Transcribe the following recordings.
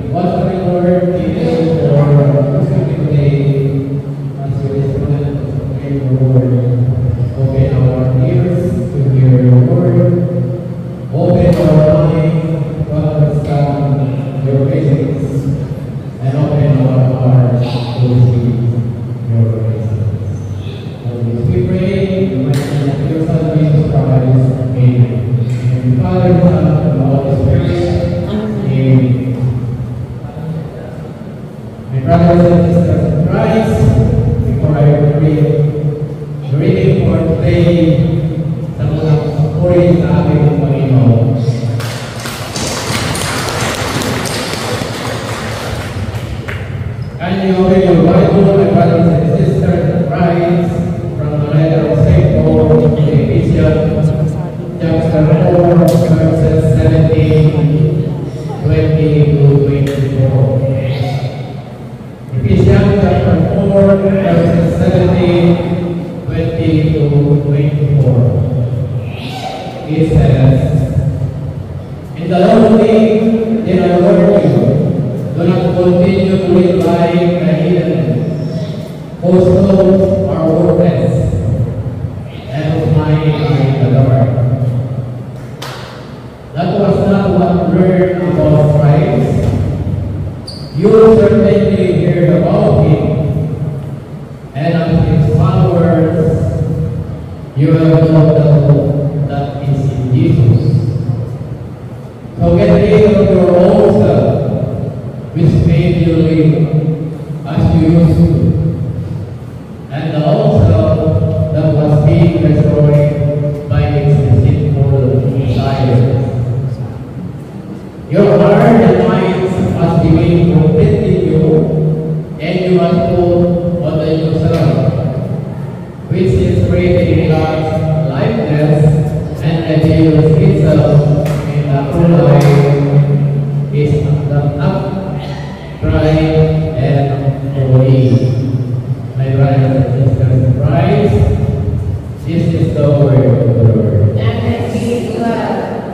What's the Lord teaches for listening today as we listen to your word? Open our ears to hear your word. Open our minds to understand your presence. And open our hearts to receive your presence. We pray in the mighty name of your Son, Jesus Christ. Amen. And the Father, the Son, and the Holy Spirit. Amen. My brothers and sisters in Christ, before I read the reading for today, sa mga puri sa ating Panginoon. Kindly open your Bible, my brothers and sisters in Christ, from the letter of St. Paul to Ephesians, chapter 4, verses 17, 20 to 24. Ephesians chapter 4, verses 17, 20 to 24. It says, "In the Lord name, then I warn you, do not continue to live like the heathen, whose souls are worthless, and whose mind is the Lord. That was not what learned about Christ. You certainly heard about him, and of his powers you have known the hope that is in Jesus. So get rid of your old self, which made you live as you used to, and the old self that was being destroyed by its deceitful desires. Your heart and minds must be made completely new, and you must put on the new self, which is created in God's likeness and reveals itself in the true life, is the upright and holy." My brothers and sisters in Christ, this is the word of the Lord. And be glad.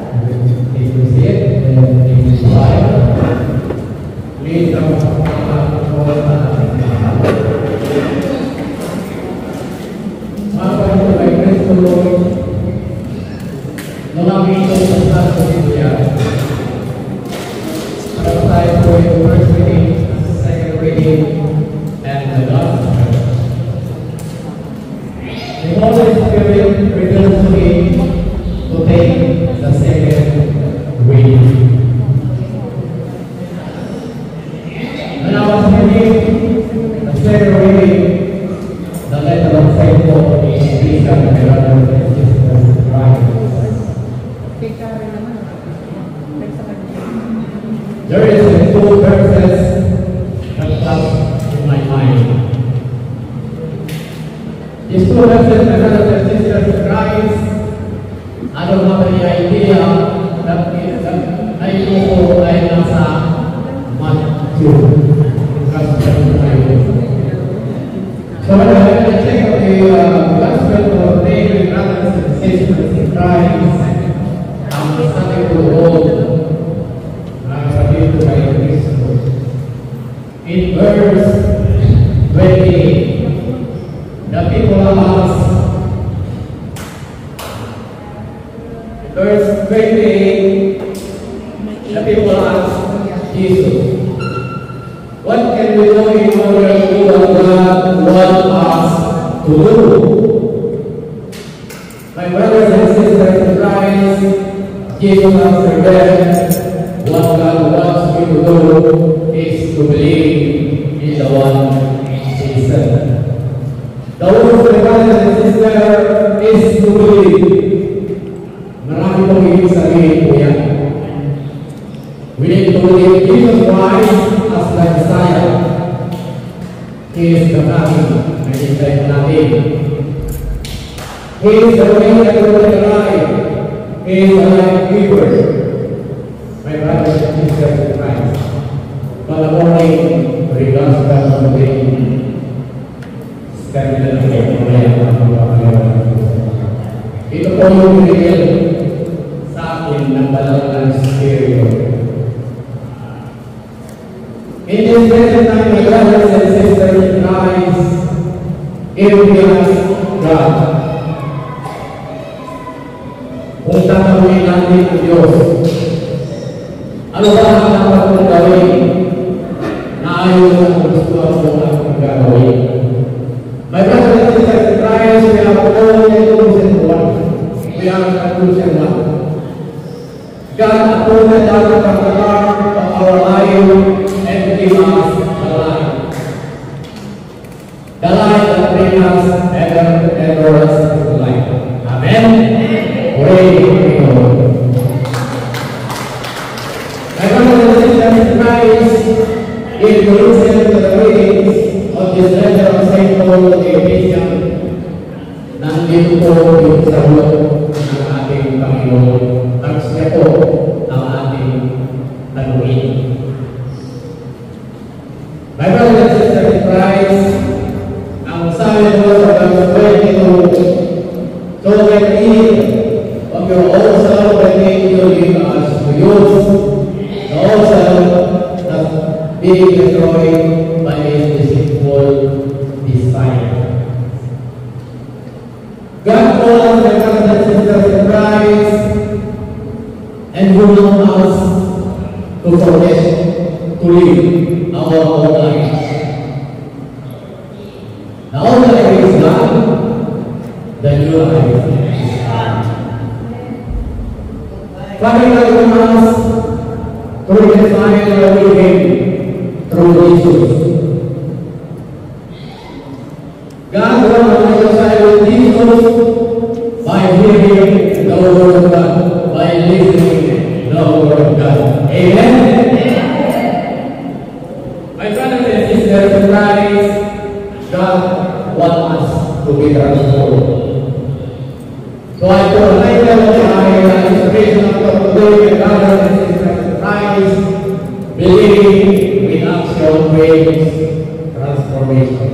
Please receive and please smile. Please come Maka by Kristo, lumamig ito sa Biblia. Para tayo po yung first reading, second reading, and the gospel. The Holy Spirit reveals to me to take the second reading. When I was reading the second reading, the letter of St. Paul in Ephesians, my brothers and sisters in Christ, there is two verses that come in my mind. These two verses, my brothers and sisters in Christ, I don't have any idea that I know ay nasa Matthew. So when I check out the gospel of David, brothers and sisters in Christ, I'm starting to hold in verse 20, the people ask, verse 20, the people ask Jesus, what can we do in order to do what God wants us to do? My brothers and sisters in Christ, Jesus answered them, what God wants you to do is to believe in the one He sent. The word of the brothers and sisters is to believe. Marami pong ibig sabihin po yan. We need to believe Jesus Christ as the Messiah. He is the coming. Naghintay po natin. He is the way that will the life. He is the life giver. My brothers and sisters in Christ, pag-morning, regards ka sa mga kanila na ito po yung binigyan sa akin ng banal na Espiritu. In this present time, my brothers and sisters in Christ, if we ask God, kung tatanungin natin ang Diyos, ano ba ang dapat kong gawin na ayaw sa gusto ang akong gagawin? My brothers and sisters in Christ, we have all the conclusion one. We have conclusion one. God appointed us from the heart of our life and give us the life. The life that brings us everlasting life. Amen? Praise the Lord. My brothers and sisters in Christ, if you listen to the readings of this letter of St. Paul to the Ephesians, nandito po yung sagot ng ating Panginoon. At siya po ang ating tanungin. My brothers and sisters in Christ, ang sabi po sa verse 22, so get rid of your old self that made you live as to use the old self that being destroyed by its deceitful desire. God called us, my brothers and sisters in Christ, and who know us to forget to live our own life. The old life is gone, the new life is gone. Father God wants us to redefine our living through Jesus. God wants us to reconcile with Jesus by hearing the word of God, by listening the word of God. Amen? My brothers and sisters in Christ, God wants us to be transformed. So I put a title of my inspiration for today, my brothers and sisters in Christ, believing in action brings transformation.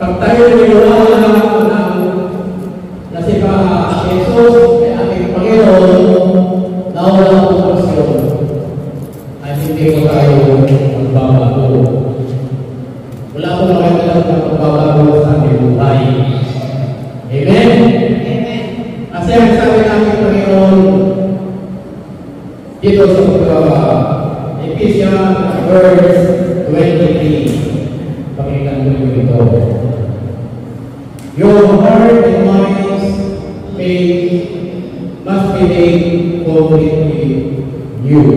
Pag tayo niliwala na si Jesus ay ating Panginoon na walang pumasyon, ay hindi ko tayo magbabago. Wala ko makikita ng magbabago sa ating buhay. Amen? Amen. Kasi ang sabi namin Panginoon dito sa Ephesians verse 23, pakinggan mo ito. Your heart and mind's faith must be made completely new.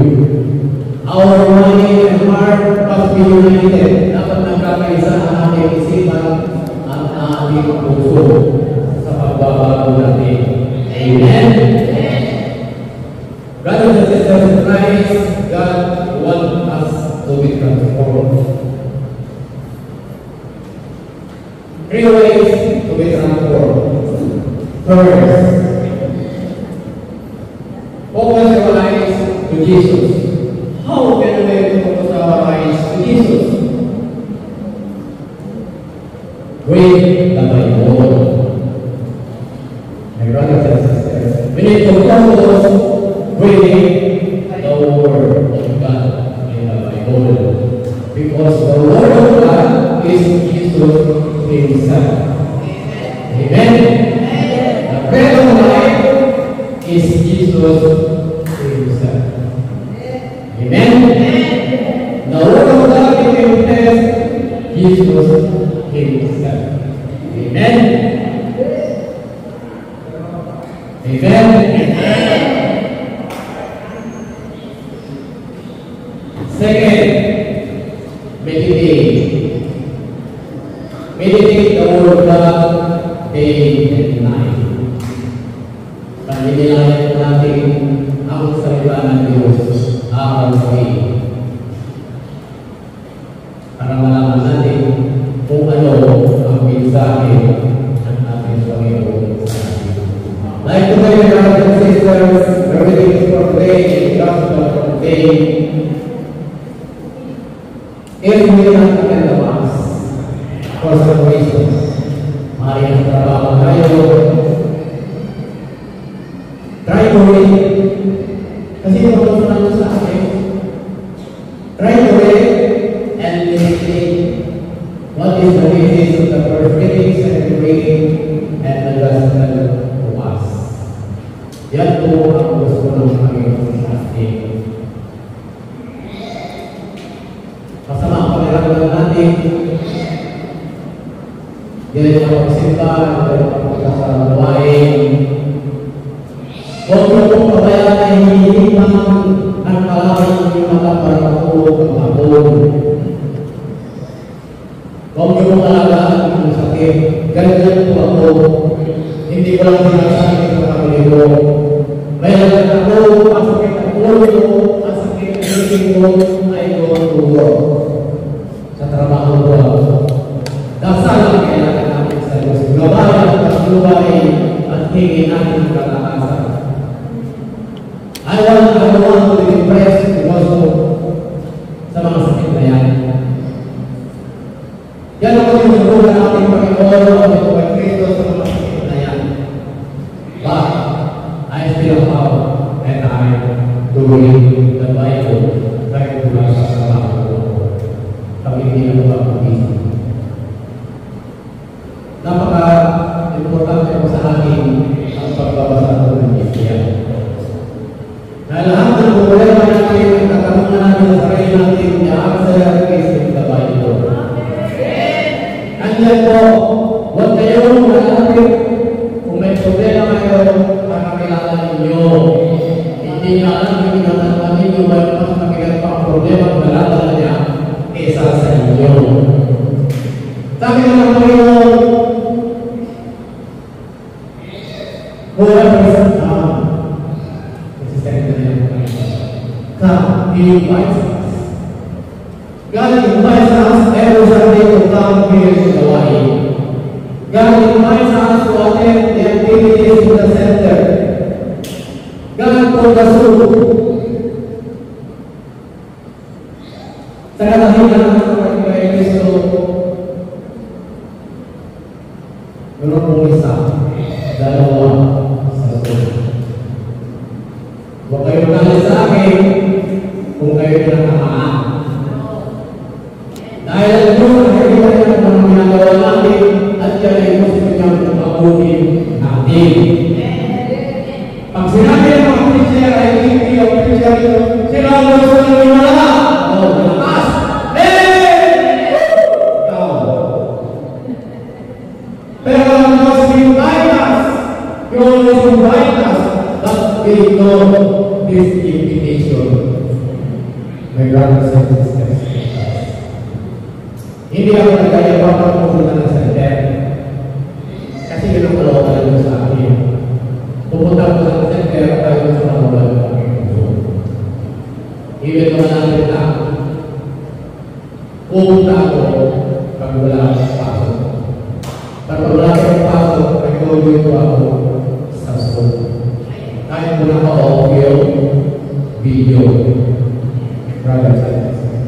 Our mind and heart must be united. Dapat nagkakaisa ang ating isipan at ating puso sa pagbabago natin. Amen? Brothers and sisters in Christ, God wants us to be transformed. 3 ways to be transformed. First, focus your eyes to Jesus. How can we focus our eyes to Jesus? Read the Bible. My brothers and sisters, we need to focus reading the Word of God in the Bible. Because the Word of God is Jesus Himself. Amen? The bread of life is Jesus Himself. Amen? The Word of God became flesh, Jesus Himself. Amen? Amen? Second, meditate. Meditate the Word of God day and night. Paninilayan natin ang salita ng Diyos araw-gabi. Para malaman natin kung ano ang mensahe ng ating Panginoon sa ating. Like today, my brothers and sisters, the readings for today, the gospel for today, if we not attend the Mass, for some reasons, maaaring trabaho tayo, try to read, kasi matutunan mo sa akin, right away and listening. What is the basis of the first reading, second reading, and the gospel to us? Yan po ang gusto ng Panginoon sa atin. Kasama ang pagkakaroon natin, yan ang pagsimpan, yan ang pagkakaroon. Huwag mo pong pabayaan na hinihintang ang kalawin yung mga paratulog ang hapon. Huwag mo pong alagaan ang sakit. Ganyan po ako. Hindi ko lang sinasabi sa kamili ko. Mayroon ako, ang sakit ang ulo ko, ang sakit ang hingin ko, ay tuwa. Sa trabaho ko. Dasal ang kailangan natin sa Diyos. Gabayan at pagluway at hingin natin ang kalakasan. I want to be impressed also sa mga sakit na yan. Yan ang sinusunan natin Panginoon at ito ay Kristo sa mga sakit na yan. But I still have and I do read the Bible kahit mula sa trabaho ko. Pag hindi na ba mag-isip. Napaka-importante po sa akin ang pagbabasa ng Biblia. Dahil lahat ng problema natin ay katanungan natin sa sarili natin niya ang sa is in the Bible. Nandiyan po, huwag kayong malapit kung may problema kayo para kakilala ninyo. Hindi nyo alam yung kinatanaman ninyo may mas makigat pa ang problema ang naladala niya kesa sa inyo. Sabi na ng Panginoon, whoever is come, He invites us. God invites us every Sunday to come here to Hawaii. God invites us to attend the activities in the center. God told us to. Sa katahilan ng Panginoon Kristo, meron pong isa, dalawa, sa sunod. Huwag kayo nalang sa akin kung kayo pinatamaan. Dahil ang Diyos ay nakikita ng mga ginagawa natin at yan ay gusto niyang pag-abutin natin. Pag sinabi ng mga preacher ay hindi ang preacher ito, sila ang gusto ng mga lahat. O, malakas! Ikaw. Pero ang Diyos invite us. You always invite us. But we know this invitation. My brothers and sisters. Hindi ako nagkaya pa pupunta ng center. Kasi yun ang kalawatan mo sa akin. Pupunta ko sa center tayo sa mga wala ko. Even naman natin na pupunta ako pag wala akong pasok. Pag wala akong pasok, nag-audio ko ako sa Zoom. Kahit mo na ka-audio, video. Brothers and sisters.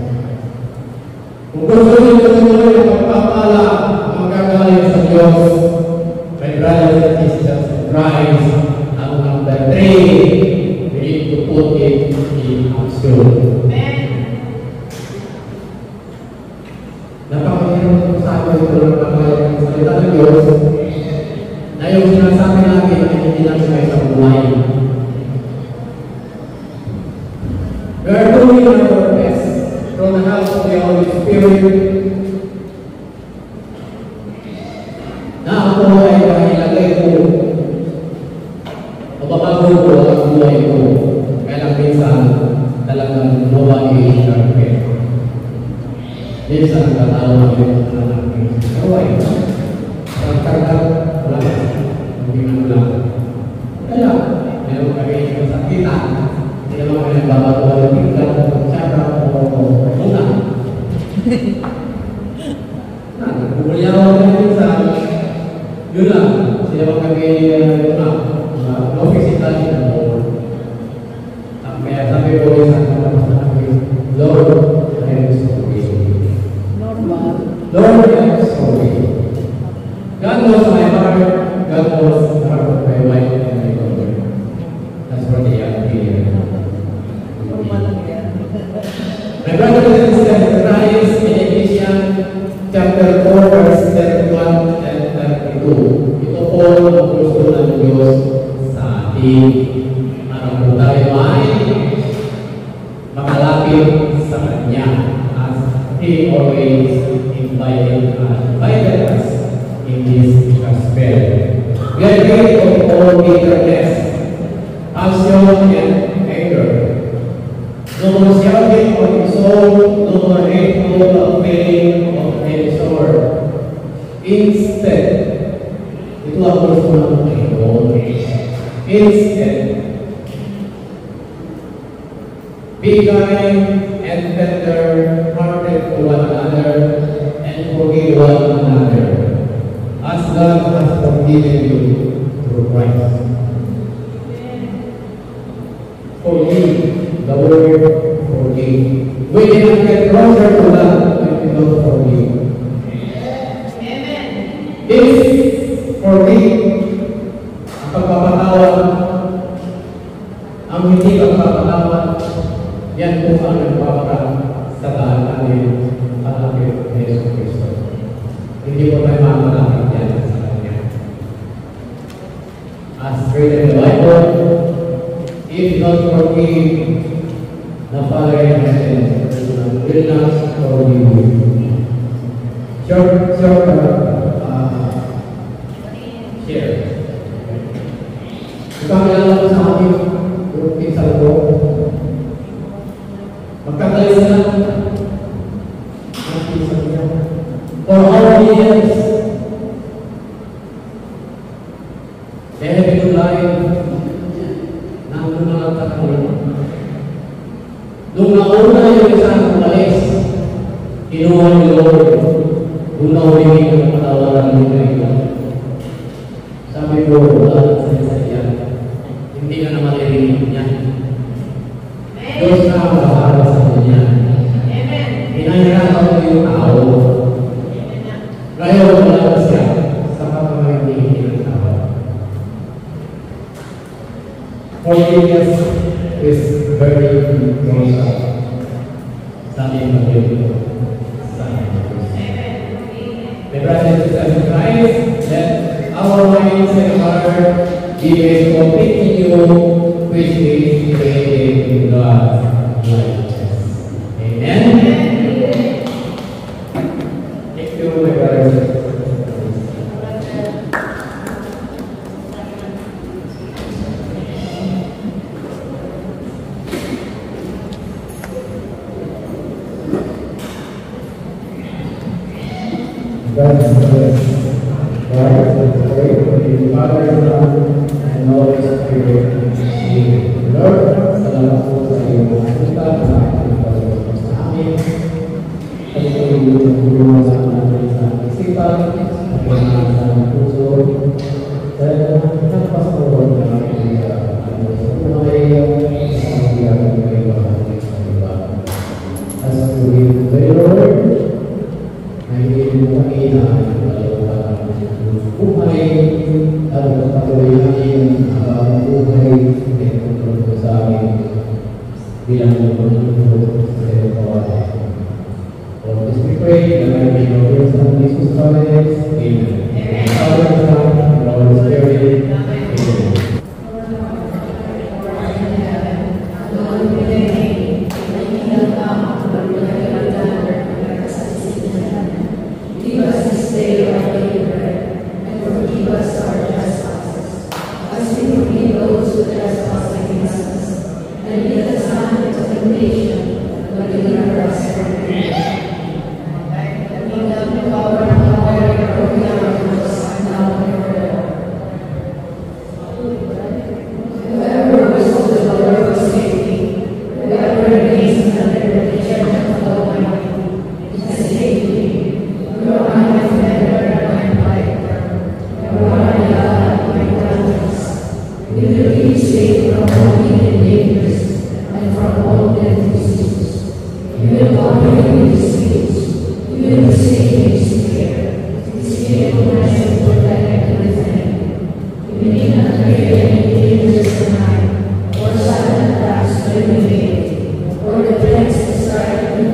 Kung gusto nyo tuloy ang pagpapala ang gagaling sa Diyos, my brothers and sisters in Christ, ang number 3, we need to put it in action. Napakahirap ko sa akin ito ng pagkalang salita ng Diyos na yung sinasabi natin ay hindi lang siya sa buhay. We are doing our best from the house of the Holy Spirit na ako ay mahilagay ko o babago ko ang buhay ko. Kaya lang minsan talagang nobody is perfect. Minsan nagkatawa namin ang aking kaway. Pagkarag, wala ka. Hindi mo lang. Kaya, meron kami yung sakitan. Hindi naman kami nagbabago ng tingkat o pagsara o muna. Nagpukulyaw kami minsan. Yun lang. Sila naman kami no visitation. Kaya sabi ko minsan kapag kami, Lord, I am sorry. Lord, I am sorry. My brothers and sisters, Christ in Ephesians chapter 4, verse 31 and 32. Ito po ang gusto ng Diyos sa atin. Ano po tayo ay makalapit sa Kanya as He always invited us in this gospel. Get rid of all bitterness, passion, and anger. No more shouting of the soul, no more hateful of feeling of any sort. Instead, ito ang gusto ng Panginoon. Instead, be kind and tender-hearted to one another and forgive one another, as God has forgiven you through Christ. Forgive, the word forgive. We cannot get closer to God when we don't forgive. This forgive, ang pagpapatawad, ang hindi pagpapatawad, yan po ang nagpaparang sa daan natin malapit na Yesu Cristo. Hindi po tayo mamalapit yan sa Kanya. As written in the Bible, if you don't forgive, the Father in heaven will not forgive you. Share. Ipakilala ko sa akin, yung pinsal ko, magkakalis na ang pinsal niya. For how many years? They have been alive. Nandun na nagkakalit. Nung nauna yung isang umalis, kinuha ni Lord, kung nahulimig ang patawaran ng Panginoon. Sabi ko, wala sa isaya. Hindi ka na maririnig niya. Diyos na ang bahala sa kanya. Hinahirapan ko yung tao. Ngayon, wala siya sa pagmamahimig ng tao. Forgiveness is very important. Sabi ng Panginoon. The brothers and sisters in Christ, let our minds and heart be made completely new, which is created in God's likeness. Amen? Thank you, my brothers and sisters. Brothers and sisters, Father, Son, and Holy Spirit. Lord, salamat po sa iyong makita sa ating pagkakas sa amin. Kasi po yung tulungan sa amin sa isipan, sa ating puso, dahil nagpasturon na ating sa buhay, sa ating kailangan sa iba. As to you, Lord, na hindi mo kami na buhay at patuloy natin ang buhay na tutulong ko sa amin bilang tutulong sa iyo kawalan. For this we pray in the name of your Son, Jesus Christ. Amen. Father, Son, and Holy Spirit. Amen. Give us this day our daily bread, and forgive us our trespasses, as we forgive those who trespass against us. And lead us not into temptation, but deliver us from evil. The power and the glory are yours, now and forever. Whoever whistles to the Lord for safety, whoever remains under the protection of the Almighty, is safety. Your eye is better than my life. Your eye is my conscience. We will keep safe from all hidden dangers and from all deadly diseases. You will cover me with shields. You will save me with care. His faithfulness will protect everything. You need not fear any dangers tonight, or sudden attacks during the day, or the plagues that strike you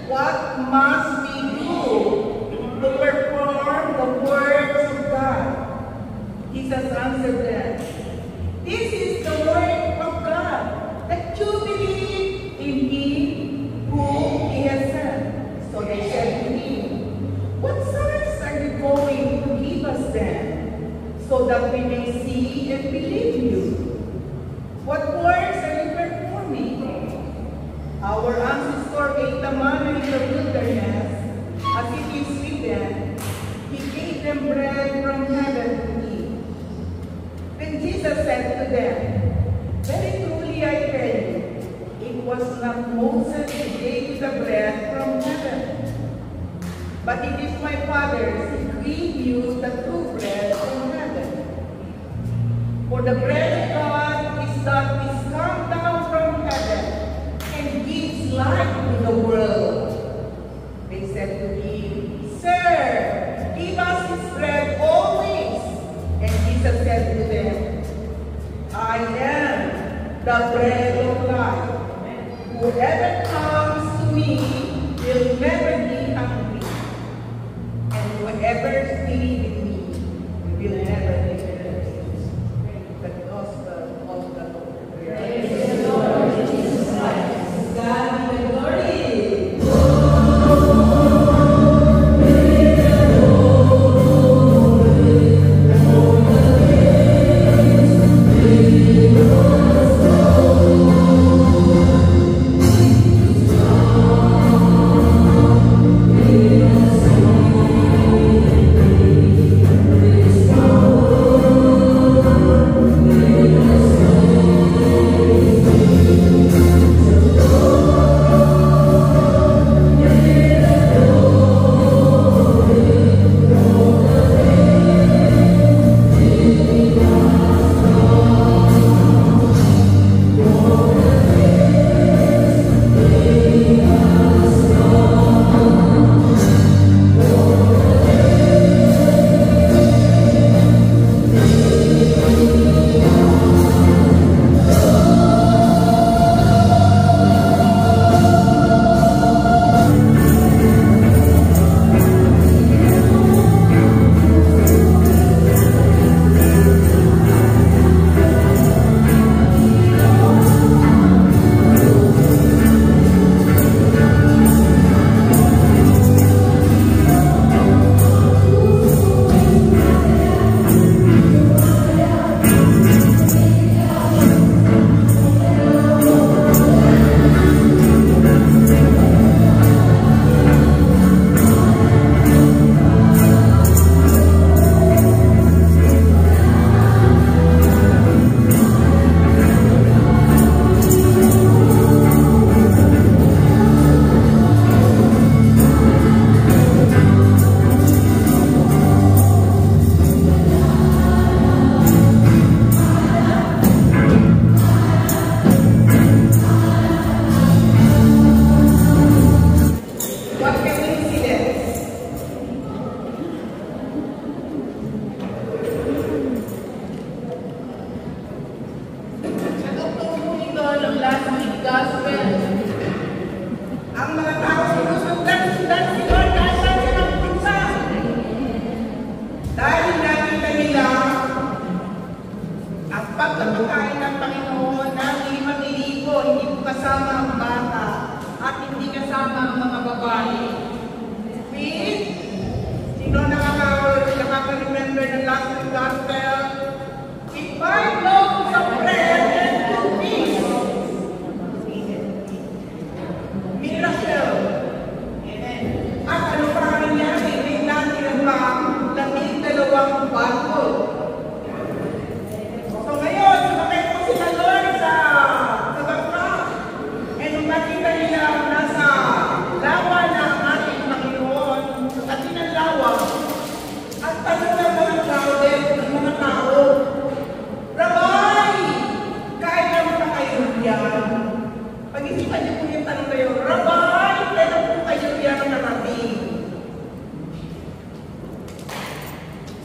What must we do to perform the answered them, "This is the word of God, that you believe in him whom he has sent." So they said to him, "What signs are you going to give us then, so that we may see and believe you? What works are you performing? Our ancestor ate the manna in the wilderness, as it is written, he gave them bread from heaven to eat." Then Jesus said to them, "Very truly I tell you, it was not Moses who gave you the bread from heaven, but it is my Father who gives you the true bread from heaven. For the bread of God is that is come down from heaven and gives life to the world." They said to him, "Sir, give us this bread always." And Jesus said to them, "I am the bread of life. Whoever comes to me will never be hungry, and whoever believes in me will never be thirsty." The gospel of the Lord. Praise the Lord Jesus Christ. God be the glory.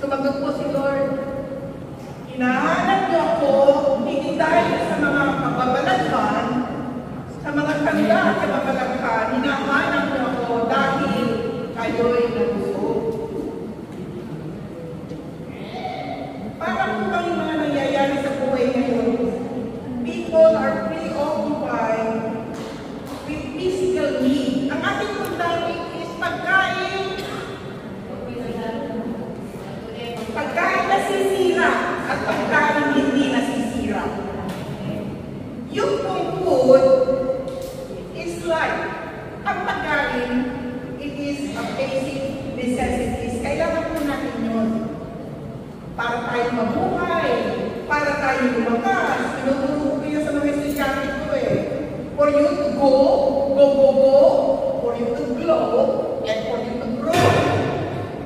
Sumagot po si Lord, "Hinahanap niyo ako hindi dahil sa mga kababalaghan, sa mga tanda at kababalaghan, hinahanap niyo ako dahil kayo'y nabusog." Para po kayong tayo lumakas. Tinuturo ko yun sa mga estudyante ko eh. For you to go, for you to glow, and for you to grow.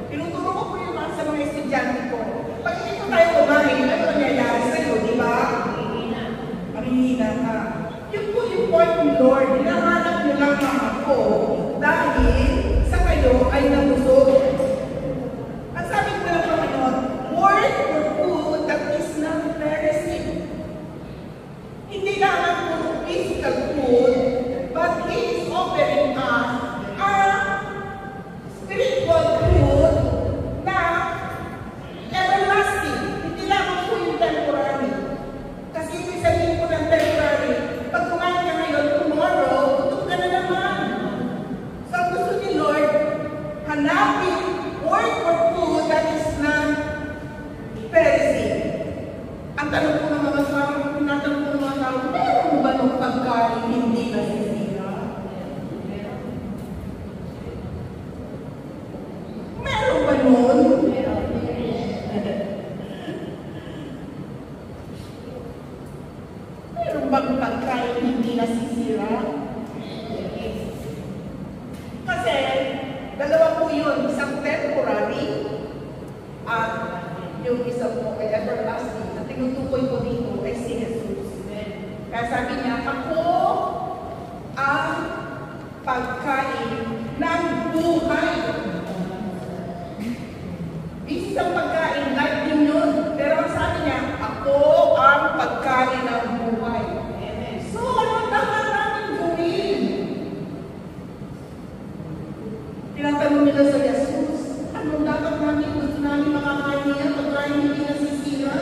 Tinuturo ko yun sa mga estudyante ko. Pag hindi ko tayo kumain, ano nangyayari sa'yo, di ba? Marihina ka. Yun po yung point ni Lord. Hinahanap niyo lang ako dahil sa kayo ay nabusog. Ang sabi ko ng Panginoon, work for food that is not perishing. Hindi naman puro physical food, but He is offering us a spiritual food na everlasting. Hindi naman po yung temporary. Kasi ibig sabihin po ng temporary, pag kumain ka ngayon, tomorrow, gutom ka na naman. So ang gusto ni Lord, hanapin, work for food that is not perishing. Ang tanong po ng mga tao, tinatanong po ng mga tao, meron ba ng pagkain hindi nasisira? Meron ba nun? Meron bang pagkain hindi nasisira? Kasi, dalawa po yun. Isang temporary at yung isang po ay everlasting. At tinutukoy ko dito ay si Jesus. Kaya sabi niya, ako ang pagkain ng buhay. This is ang pagkain, life din yun. Pero ang sabi niya, ako ang pagkain ng buhay. So, ano dapat namin gawin? Tinatanong nila sa Jesus, ano dapat namin gusto namin makakain niya pagkain hindi nasisira?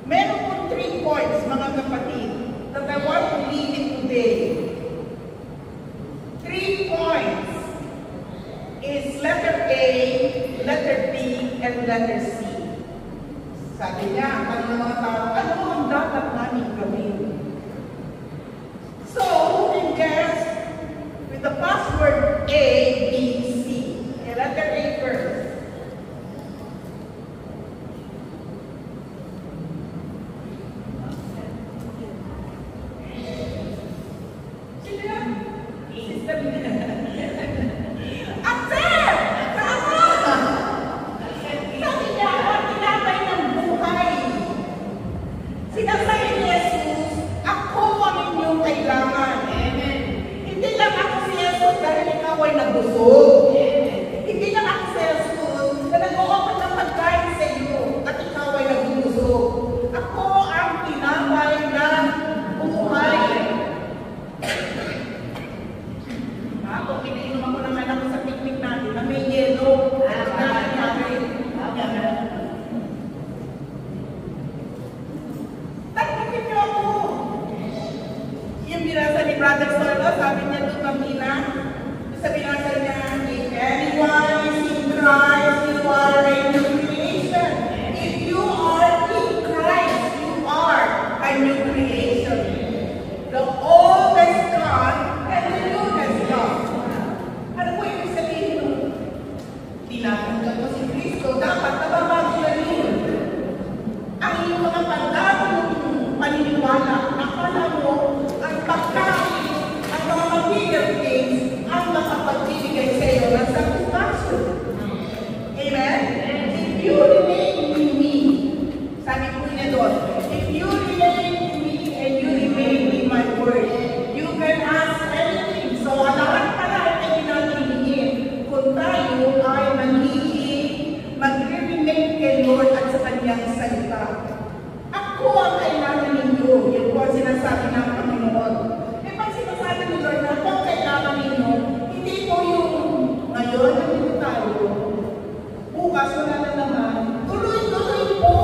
Meron po 3 points, mga kapatid, that I want to leave it today. 3 points is letter A, letter B, and letter C. Sabi niya, ang mga tao, ano ang dapat namin gawin? So, who can guess with the password A, B, C? Okay, letter A first. Sino yan? Sister Mina. Accept! Tama! Sabi niya, ang tinapay ng buhay. Sinasabi ni Jesus, ako ang inyong kailangan. Hindi lang ako si Jesus dahil ikaw ay nabusog. Hindi lang ako si Jesus na nag-o-open ng pagkain sa iyo at ikaw ay nabusog. Ako ang tinapay ng buhay. Kung iniinom ako ng anak ko sa picnic natin na may yelo, at nangyari. Tanggapin niyo ako. Yung binasa ni Brother Solo, sabi niya doon kanina, sa binasa niya, if anyone is in Christ, you are a new creation. If you are in Christ, you are a new creation. The old has gone and the new has gone. Ano po ibig sabihin nun? Tinatanggal mo si Kristo, dapat nababago na rin. Ang iyong mga pagdadong paniniwala, akala mo, ang pagkain, ang mga material things, ang makapagbibigay sa iyo ng satisfaction. Amen? If you remain in me, sabi po niya doon, if you remain in me and you remain in my word, you can ask anything. So, lahat pala ay pinatilihin kung tayo ay magre-remain kay Lord at sa kanyang salita. Ako ang kailangan ninyo. Yan po ang sinasabi ng Panginoon. E pag sinasabi ni Lord na ako ang kailangan ninyo, hindi po yung ngayon nandito tayo, bukas wala na naman, tuloy-tuloy po.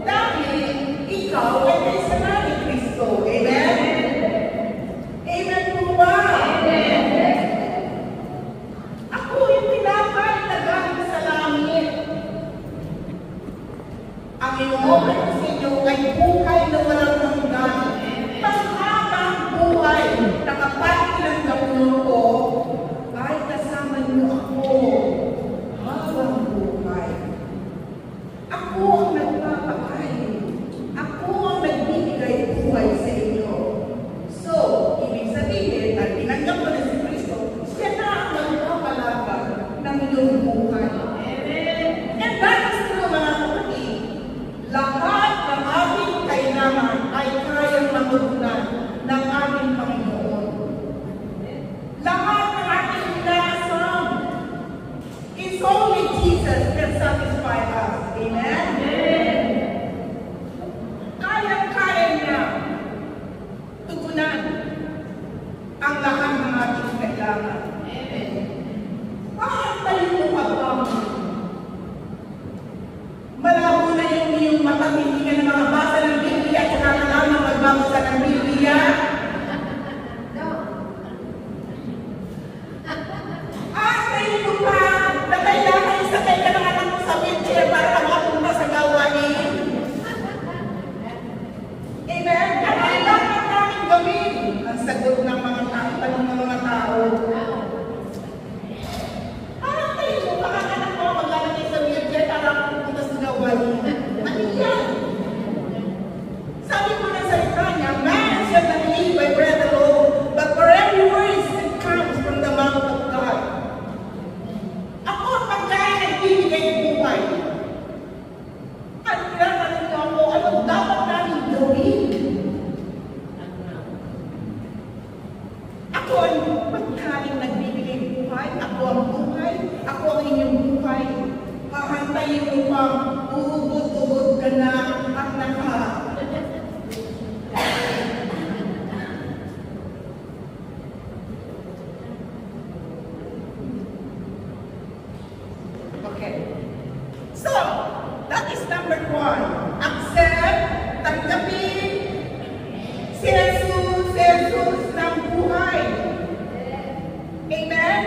Dahil ikaw ay kaisala ni Kristo. Amen? Amen po ba? Amen. Ako yung tinapay na galing sa langit. Ang inooffer ko sa inyo ay buhay na walang hanggan. Panghabang buhay na kapag tinanggap ko, ay kasama niyo ako habang buhay. inyong buhay. And that is true, mga kapatid. Lahat ng ating kailangan ay kayang matutunan ng ating Panginoon. Lahat ng ating inaasam is only Jesus can satisfy us. Amen? Kaya niya tugunan ang lahat ng ating kailangan. Bakit tayo mukhabang? Malabo na yung iyong mata, hindi ka na makabasa ng Biblia at saka ka lang magbabasa ng Biblia. Tayo mo pa na kailangan isakay ka ng anak mo sa wheelchair para ka makapunta sa gawain. Amen? Ang kailangan namin gawin ang sagot ng mga tanong ng mga tao. Tayo mo pa ang anak mo maglalagay sa wheelchair para pupunta sa gawain. Ano yan? Sabi ko na sa niya, man shall not live by bread alone, but for every word that comes from the mouth of God. Ako ang pagkain ng bibigay ng buhay. At tinatanong niyo ako, ano dapat namin gawin? Ako ang pagkain ng bibigay ng buhay. Ako ang buhay. Ako ang inyong buhay. Hahantayin mo pang uubot-ubot ka na at naka. Okay. So, that is number 1. Accept, tanggapin, si Jesus ng buhay. Amen?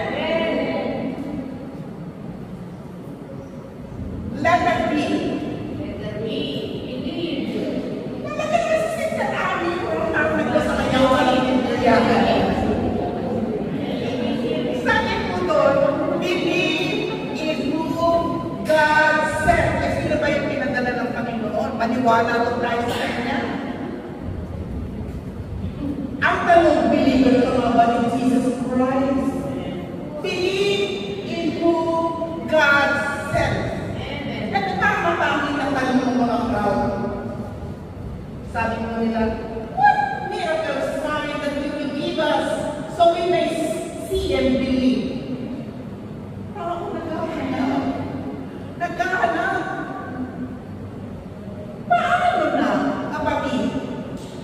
Let it be. Nalagay kasi sa amin kung nakapag ko sa kanya sabi po doon, believe in who God sent. Eh, sino ba yung pinadala ng Panginoon? Maniwala ko tayo sa Kanya. Ang tanong, believe ka ba in Jesus Christ? Believe in who God sent. Ito tama-tama ang tanong ng mga crowd. Sabi mo nila, what miracle sign that you will give us so we may see and believe? Ako naghahanap. Naghahanap. Paano na, kapatid?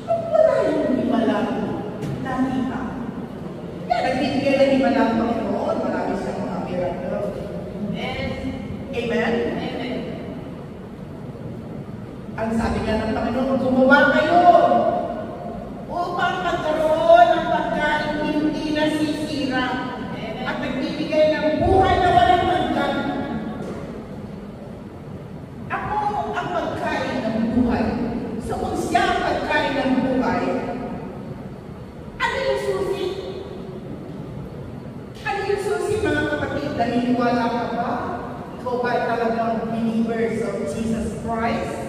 Kung wala yung himala, nakita. Kaya nagbibigay ng himala ang Panginoon. Marami siyang mga miracle. Amen? Ang sabi nga ng Panginoon, gumawa kayo upang magkaroon ng pagkain hindi nasisira at nagbibigay ng buhay na walang hanggan. Ako ang pagkain ng buhay. So kung siya ang pagkain ng buhay, ano yung susi? Ano yung susi, mga kapatid? Naniniwala ka ba? Ikaw ba ay talagang believers of Jesus Christ?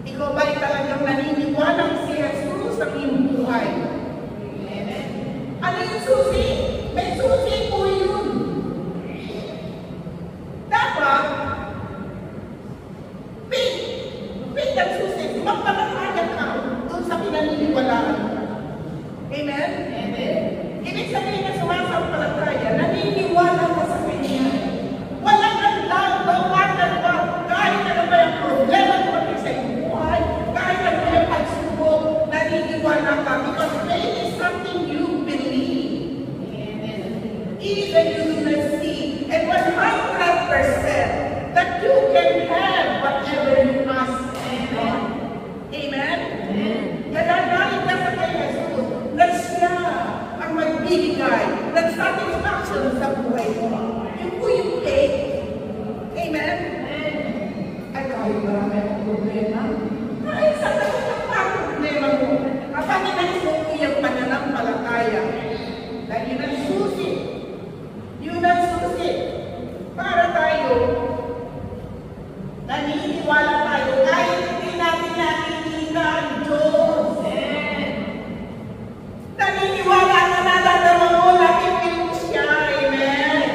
Ikaw ba ay talagang naniniwalang si Jesus ang iyong buhay? Ano yung susi? May susi po yun. Dapat, pick ang susi. Magpapataya ka doon sa pinaniniwalaan. Amen? Ibig sabihin na sumasampalataya, naniniwala ka sa Kanya. Walang andaw, bawagan ba, kahit ano ba yung problema mo sa iyong buhay, kahit ano ba yung pagsubok, naniniwala ka because faith is something you believe. Even you do not see. And 100% that you can have whatever you ask God. Amen? Nananalig ka sa kay Jesus na siya ang magbibigay ng satisfaction sa buhay mo. Yun po yung faith. Amen? Ay, kahit marami akong problema. Ay, sa lahat ng problema mo, kapag inayos mo yung pananampalataya, dahil yun ang susi. Yun ang susi. Para tayo, naniniwala tayo, kahit hindi natin nakikita ang Diyos. Naniniwala na nalalaman mo, nakipin mo siya. Amen?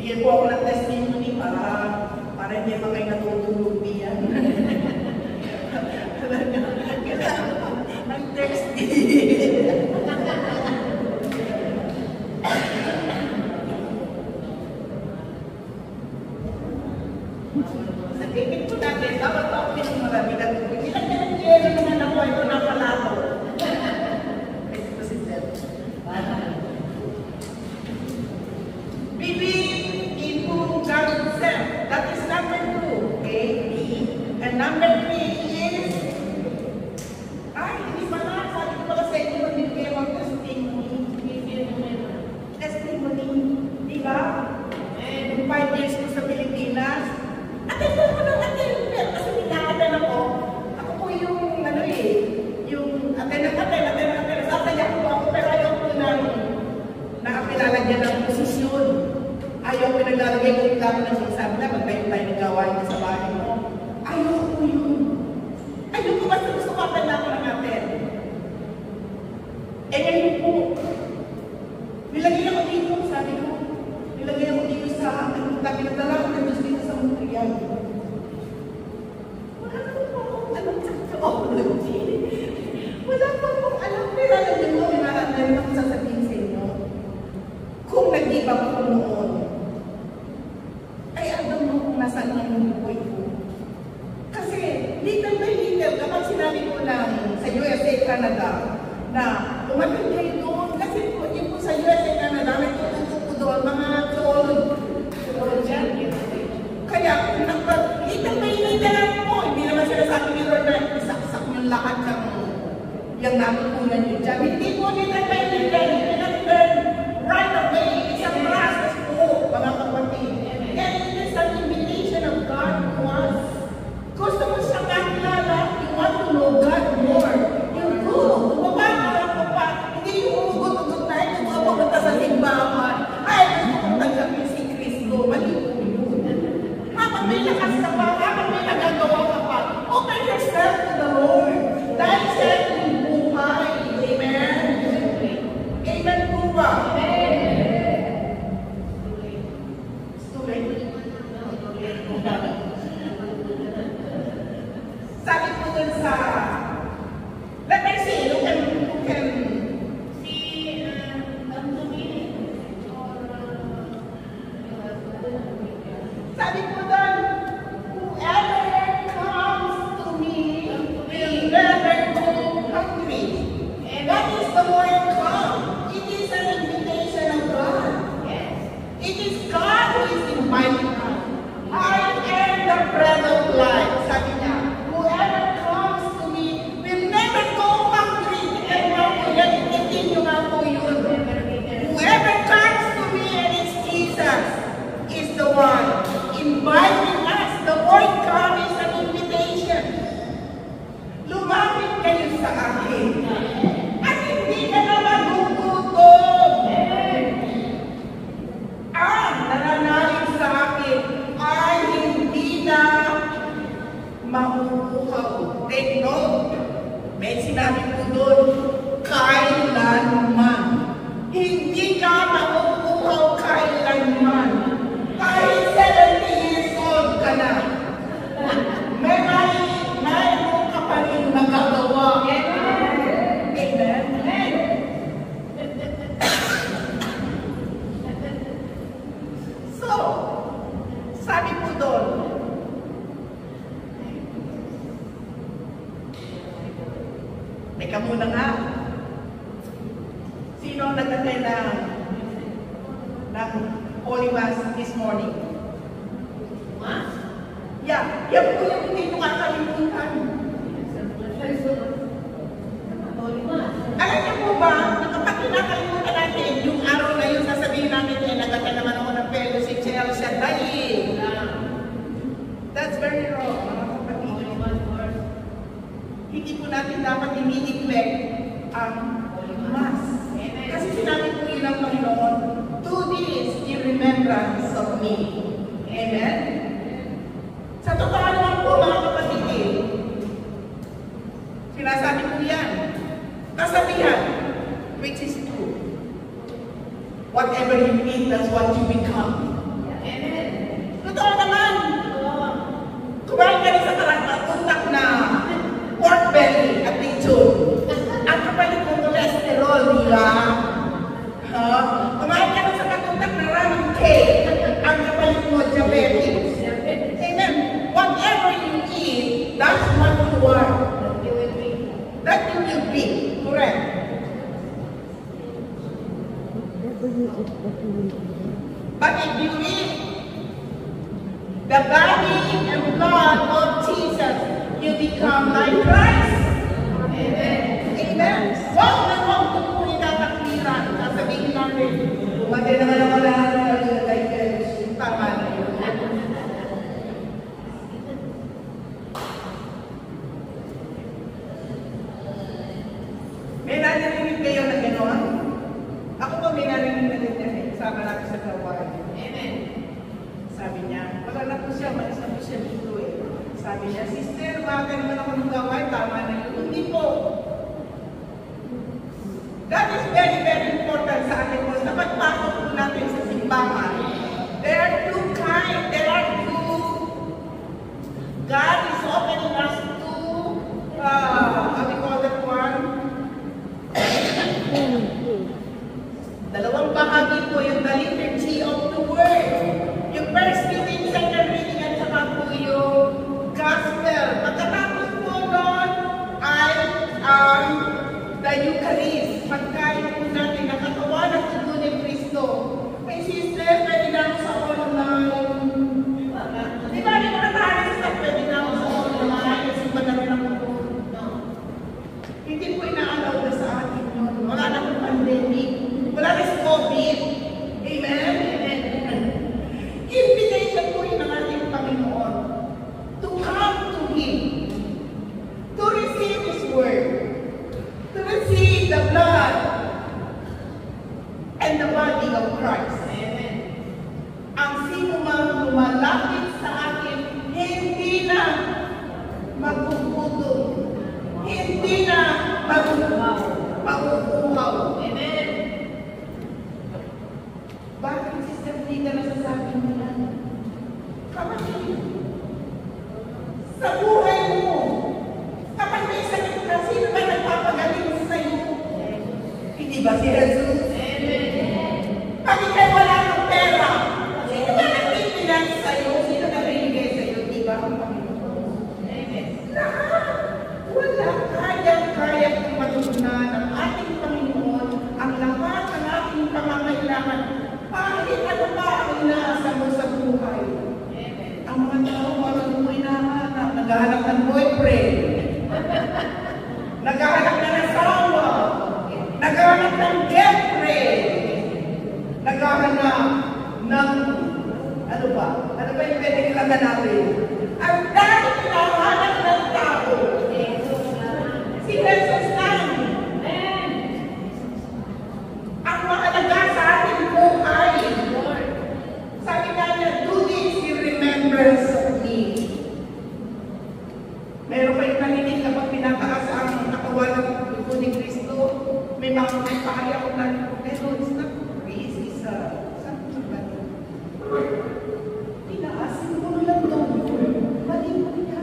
Bigyan po ako ng testimony para hindi pa kayo natutulog diyan. Ang thirsty. Nagpipit po natin, dapat pa ako marami na tubig. Ilang yelo naman ako, ito na pala ako. Ito si Sir. Believe in who God himself. That is number 2. Okay? And number 3 is, hindi pa na, sabi ko pala sa inyo, magbibigay ako testimony. Testimony. Diba? And 5 years ko sa Pilipinas. Attend ko ng attend. Kasi pinaka-attend ako. Ako po yung, yung attend. Sasaya ko ako, pero ayaw ko na nakapilalagyan ng posisyon. Ayaw ko naglalagay ko yung lang ng sabi na magtayo tayo ng gawain sa bahay mo. Ayaw ko yun. Ayaw ko basta gusto ko attend ako ng attend. Eh ngayon po, nilagay ako dito, sabi ko, nilagay ako dito sa tabi na dala ko na dito sa Montreal. Wala ko po akong alam sa theology. Wala ko akong alam. Pero alam niyo mo, minaranayan ako sasabihin sa inyo. Kung nag-give up ako noon, ay alam mo kung nasaan ang buhay ko. Kasi, little by little, kapag sinabi ko lang sa USA, Canada, na umating kayo doon, kasi po, yung po sa USA, Canada, may tutulog ko doon, mga theologian. Kaya, little by little po, hindi naman sila sabi ni Lord na isaksak yung lahat ng yung natutunan nyo dyan. Hindi po little by little, you cannot learn right away. Isang process po, mga kapatid. And it is an invitation of God to us. Gusto mo siyang kakilala, you want to know God more. Yung bumaba ka lang po pa, hindi yung umugot-ugot na ito, pumunta sa simbahan. Ay, gusto kong tanggapin si Kristo. Mali po yun. Habang may lakas ka pa, habang may nagagawa ka pa, open yourself to the Lord. Dahil siya yung buhay. Amen? Amen po ba? Sabi po dun sa, let me see, who can see, sabi po dun, whoever comes to me will never go hungry. What is the word come? It is an invitation of God. It is God who is inviting us. I am the bread of life. Sabi niya, whoever comes to me will never go hungry. And now, itin nyo nga po yun. Whoever comes to me, and it's Jesus, is the one inviting us. The word come is an invitation. Lumapit kayo sa akin. At hindi ka na magugutom. Ang nananalig sa akin ay hindi na mahuhuhaw. Take note. May sinabi po doon, kailanman. Hindi ka mahuhuhaw kailanman. Kahit 70 years old ka na. Mayroon ka pa rin magagawa. Amen? So, sabi po doon, teka muna nga, sino ang nag-attend ng Holy Mass this morning? Mass? Yeah, yan po yung hindi nyo kakalimutan. Alam niyo po ba, na kapag kinakalimutan natin, yung araw na yun, sasabihin natin, nag-attend naman ako ng fellowship, siya siya, dahil. That's very wrong, mga kapatid. Hindi po natin dapat ini-neglect ang Mass. Kasi sinabi po yun ng Panginoon, do this in remembrance of me. Amen? Sa totoo naman po, mga kapatid, sinasabi po yan, kasabihan, which is true. Whatever you eat, that's what you become. pula. Kumain ka na sa katutak na ramang cake. Ang kapalit mo, diabetes. Amen. Whatever you eat, that's what you are. That you will be. Correct. But if you eat the body and blood of Jesus, you become like Christ. Amen. Amen. Huwag na huwag po po itatakliran. Sasabihin namin, umagay naman ako lahat ng like tama na yun. May narinig kayo na gano'n? Ako pa may narinig na ganyan. Sama natin sa gawain. Amen. Sabi niya, wala na po siya, malis na po siya dito eh. Sabi niya, sister, bakit naman ako ng gawain? Tama na yun. Hindi po. That is very, very important sa atin po. Sa pagpasok po natin sa simbahan, there are two kinds. There are two. God is opening us to, how do you call that one? Dalawang bahagi po yung the liturgy of the word. Yung first reading, second reading, at saka po yung gospel. Pagkatapos po doon ay the Eucharist. Pagkain po natin na katawan at dugo ni Cristo. May sister, pwede na ako sa online. Di ba, di ba natahanin sa pwede na ako sa online? Kasi ba namin ako po? Hindi po inaalaw na sa atin yun. Wala na po pandemic. Wala na sa COVID. Amen? Amen. Invitation po yun ng ating Panginoon to come to Him, to receive His word, to receive the blood and the body of Christ. Amen. Ang sino mang lumalapit sa akin, hindi na magpuputol, hindi na maguguhaw. Amen. Bakit Sister Frida nasasabi mo yan? Kapatid, sa buhay mo, kapag may sakit ka, sino ba nagpapagaling sa'yo? Hindi ba si Jesus? Amen. Pag ikay wala ng pera, sino ba nagpipilan sa'yo? Sino nagbibigay sa'yo? Di ba ang Panginoon? Amen. Lahat. Wala kayang matutunan ng ating Panginoon ang lahat ng ating pangangailangan. Kahit ano pa ang inaasa mo sa buhay. Ang mga tao parang mo hinahanap, naghahanap ng boyfriend, naghahanap ng asawa, naghahanap ng girlfriend, naghahanap ng ano ba? Ano ba yung pwede nilaga natin? Ang dahil hinahanap ng tao, si Jesus lang. Ang mahalaga sa ating buhay. Sabi nga niya, do this in remembrance of me. Meron kayong narinig kapag pinataas ang katawan ng dugo ni Cristo, may mga may paaya ko na, pero it's not grace, it's something like that. Tinaasin mo lang doon. Malimot ka.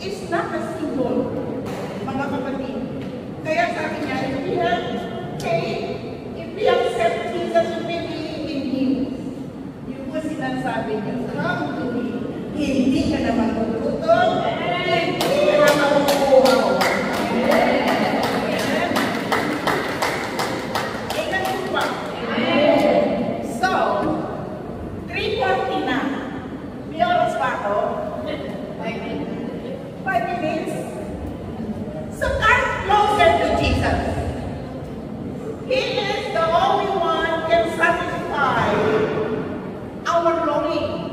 It's not a symbol, mga kapatid. Kaya sabi niya, if we have faith, if we accept Jesus, if we believe in Him, yung po sinasabi niya, come to me. Hindi ka na matututog, hindi ka na makukuhaw. Amen po ba? So, 3:40 na. May oras pa ako? 5 minutes? So come closer to Jesus. He is the only one who can satisfy our longing.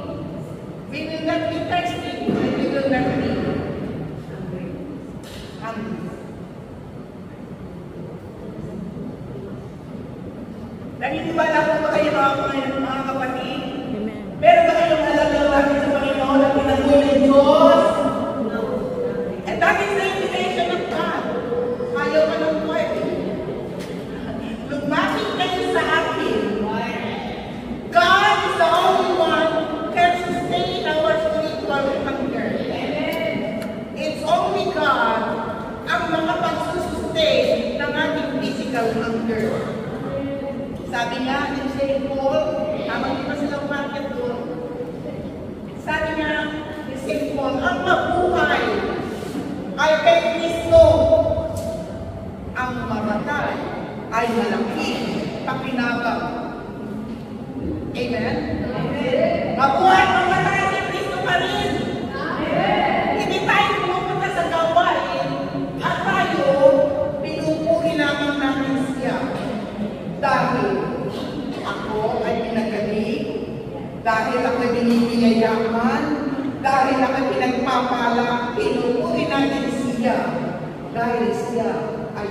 We will not be thirsty, and we will not be hungry. Naniniwala po ba kayo mga kapatid? Meron ba kayong alam sa Panginoon na pinagulong ng Diyos? And that is the invitation of God. Ayaw ka ng pwede. Lumapit kayo sa akin. God is the only one who can sustain our spiritual hunger. It's only God ang makapagsustain Sabi nga ni St. Paul, habang di pa sila umakit doon, sabi nga ni St. Paul, ang mabuhay ay kay Kristo, ang mamatay ay malaking pakinabang. Amen? Mabuhay ang mamatay kay Kristo pa rin. Hindi tayo pumupunta sa gawain at tayo pinupuri lamang namin siya. Dahil ako ay pinagaling, dahil ako ay binibiyayaman, dahil ako ay pinagpapala, pinupuri natin siya. Dahil siya ay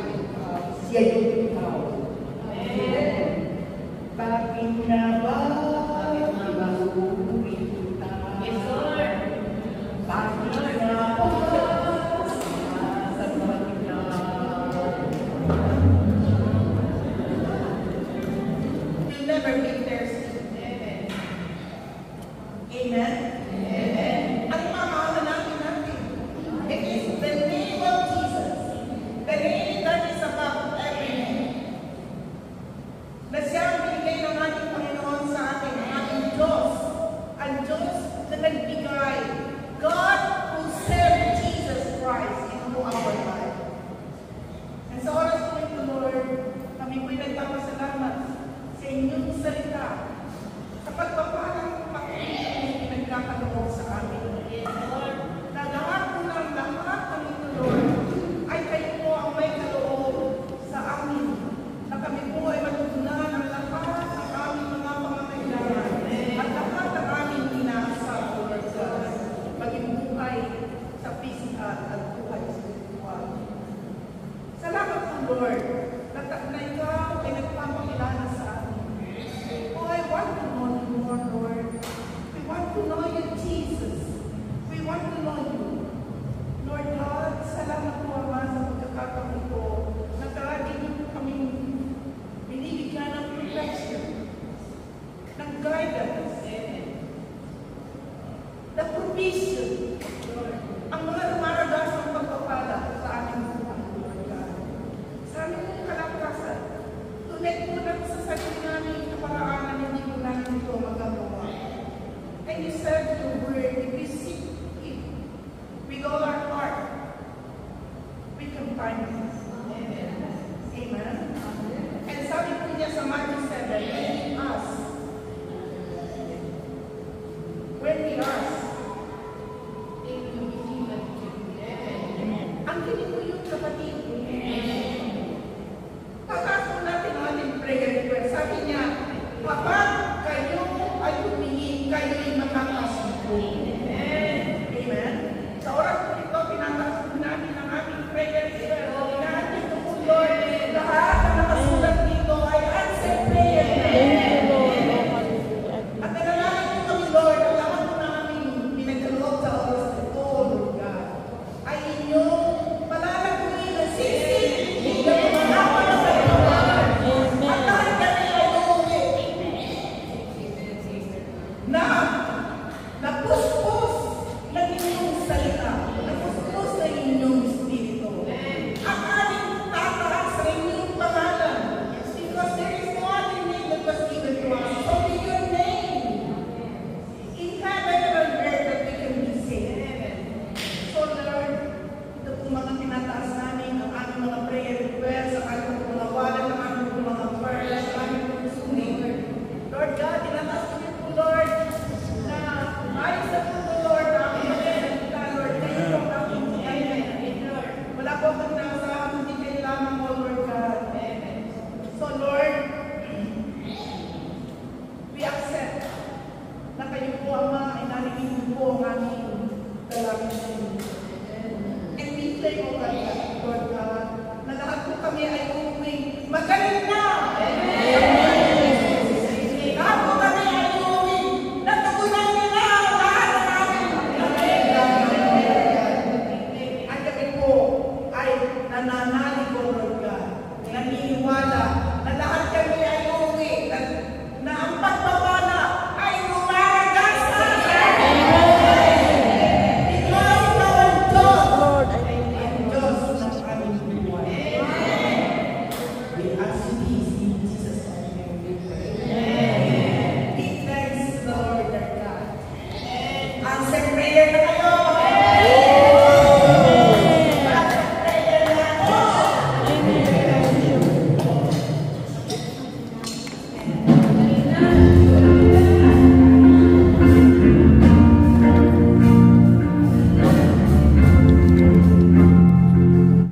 siya yung ikaw. Bakit na ba pinupuri kita? Bakit na ba sasabat kita? You'll never make their sin. Amen? Amen. Ang mamahalangin natin, it is the name of Jesus, the name that is above every name. Na siya ang binigay ng ating Panginoon sa atin, ang ating Diyos. Ang Diyos na nagbigay. God who sent Jesus Christ into our life. And sa oras po ito, Lord, kami po'y nagpapasalamat sa inyong salita, sa pagpapalang pakikinig na pinagkakaloob sa amin. Lord, na lahat po ng lahat ng ito, Lord, ay kayo po ang may kaloob sa amin, na kami po ay matutunan ang lahat ng aming mga pangangailangan at lahat ng aming inaasal, Lord God, maging buhay sa physical at buhay sa spiritual. Salamat po, Lord, na ikaw ay nagpapakilala sa amin. Oh, I want to know you more, Lord. We want to know you, Jesus. We want to know you. Lord God, salamat po, Ama, sa pagkakataon ko na lagi kami binibigyan ng protection, ng guidance, the provision, ang mga lumaragas ng pagpapala sa aming buhay, Lord God. Sa aming kalakasan, tunay po na sa salita